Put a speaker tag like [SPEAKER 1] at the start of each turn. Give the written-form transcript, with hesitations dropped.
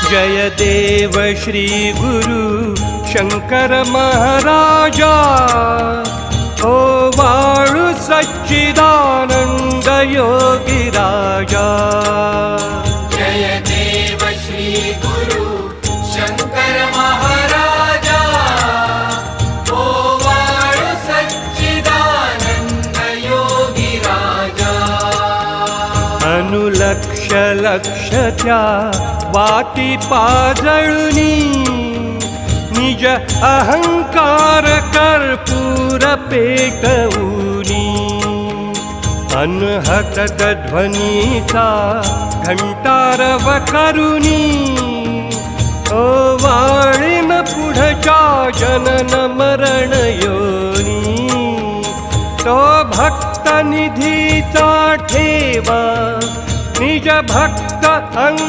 [SPEAKER 1] जय देव श्री गुरु शंकर महाराजा, ओ वाळु सच्चिदानंद योगी राजा।
[SPEAKER 2] जय देव श्री गुरु शंकर महाराजा, ओ वाळु सच्चिदानंद योगी राजा।
[SPEAKER 1] अनुलक्ष लक्ष त्या वाटी पाजळुनी, निज अहंकार कर्पूर पेटवुनी। अनहत ध्वनीचा घंटारव करुनी, ओ वाळीन पुढच्या जनन मरण योनी। तो भक्त निधीचा ठेवा, निज भक्त